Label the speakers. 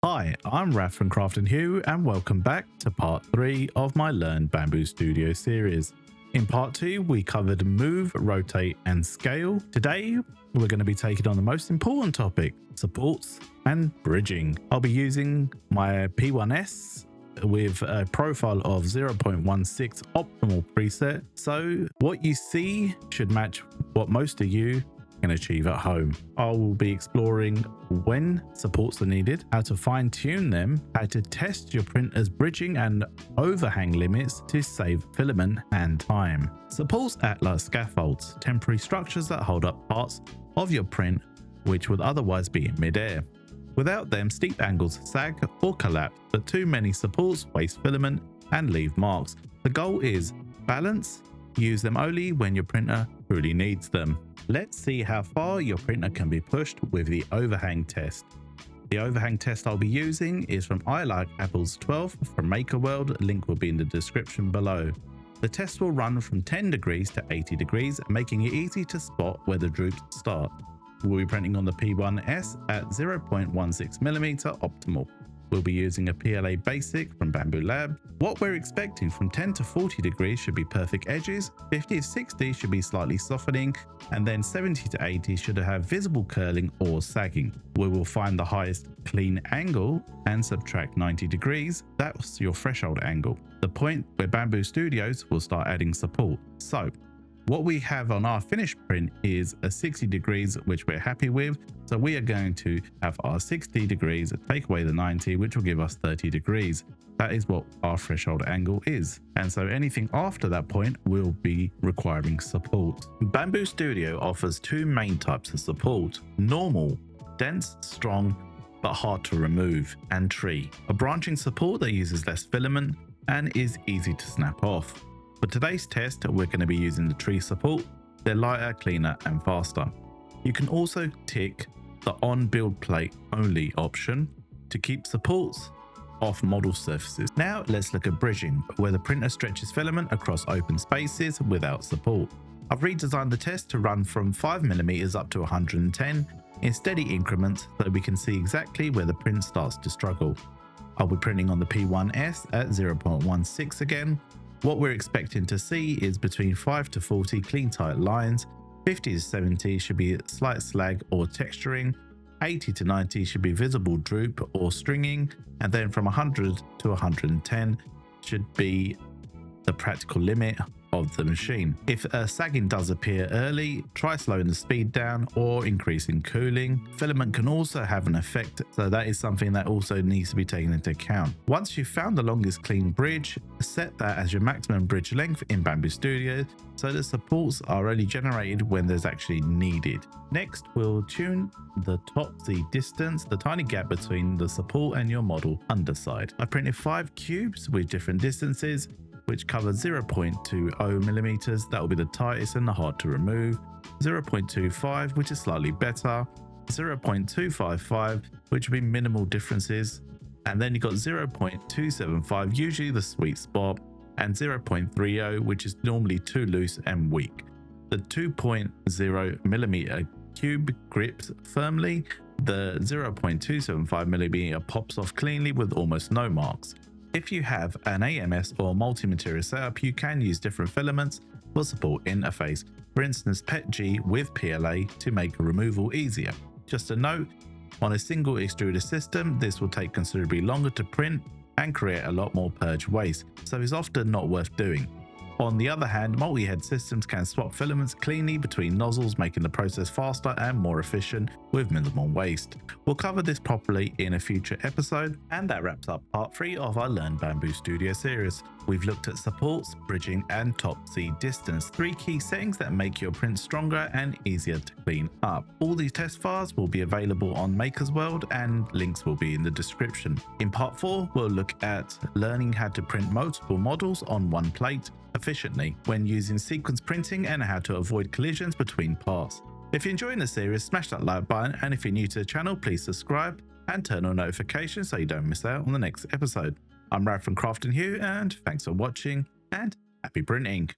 Speaker 1: Hi, I'm Raf from CraftandHue and welcome back to part 3 of my Learn Bambu Studio series. In part 2 we covered move, rotate and scale. Today we're going to be taking on the most important topic, supports and bridging. I'll be using my P1S with a profile of 0.16 optimal preset, so what you see should match what most of you can achieve at home. I will be exploring when supports are needed, how to fine tune them, how to test your printer's bridging and overhang limits to save filament and time. Supports act like scaffolds, temporary structures that hold up parts of your print which would otherwise be in midair. Without them, steep angles sag or collapse, but too many supports waste filament and leave marks. The goal is balance. Use them only when your printer truly needs them. Let's see how far your printer can be pushed with the overhang test. The overhang test I'll be using is from I Like Apples 12 from MakerWorld, link will be in the description below. The test will run from 10 degrees to 80 degrees, making it easy to spot where the droops start. We'll be printing on the P1S at 0.16mm optimal. We'll be using a PLA Basic from Bambu Lab. What we're expecting from 10 to 40 degrees should be perfect edges, 50 to 60 should be slightly softening, and then 70 to 80 should have visible curling or sagging. We will find the highest clean angle and subtract 90 degrees. That's your threshold angle, the point where Bambu Studios will start adding support. So what we have on our finished print is a 60 degrees, which we're happy with. So we are going to have our 60 degrees, take away the 90, which will give us 30 degrees. That is what our threshold angle is. And so anything after that point will be requiring support. Bambu Studio offers two main types of support: normal, dense, strong, but hard to remove, and tree, a branching support that uses less filament and is easy to snap off. For today's test, we're going to be using the tree support. They're lighter, cleaner and faster. You can also tick the on build plate only option to keep supports off model surfaces. Now let's look at bridging, where the printer stretches filament across open spaces without support. I've redesigned the test to run from 5mm up to 110 in steady increments so we can see exactly where the print starts to struggle. I'll be printing on the P1S at 0.16 again. What we're expecting to see is between 5 to 40 clean tight lines, 50 to 70 should be slight slag or texturing, 80 to 90 should be visible droop or stringing, and then from 100 to 110 should be the practical limit of the machine. If sagging does appear early, try slowing the speed down or increasing cooling. Filament can also have an effect, so that is something that also needs to be taken into account. Once you've found the longest clean bridge, set that as your maximum bridge length in Bambu Studio so the supports are only generated when there's actually needed. Next, we'll tune the top Z distance, the tiny gap between the support and your model underside. I printed 5 cubes with different distances, which cover 0.20mm, that will be the tightest and the hard to remove, 0.25, which is slightly better, 0.255, which will be minimal differences, and then you've got 0.275, usually the sweet spot, and 0.30, which is normally too loose and weak. The 2.0mm cube grips firmly, the 0.275mm pops off cleanly with almost no marks. If you have an AMS or multi-material setup, you can use different filaments for support interface. For instance, PETG with PLA to make removal easier. Just a note, on a single extruder system, this will take considerably longer to print and create a lot more purge waste, so it's often not worth doing. On the other hand, multi-head systems can swap filaments cleanly between nozzles, making the process faster and more efficient with minimal waste. We'll cover this properly in a future episode, and that wraps up part 3 of our Learn Bambu Studio series. We've looked at supports, bridging and top Z distance, 3 key settings that make your print stronger and easier to clean up. All these test files will be available on MakersWorld and links will be in the description. In part 4, we'll look at learning how to print multiple models on one plate efficiently when using sequence printing and how to avoid collisions between parts. If you're enjoying the series, smash that like button, and if you're new to the channel, please subscribe and turn on notifications so you don't miss out on the next episode. I'm Raf from CraftandHue, and thanks for watching and happy printing.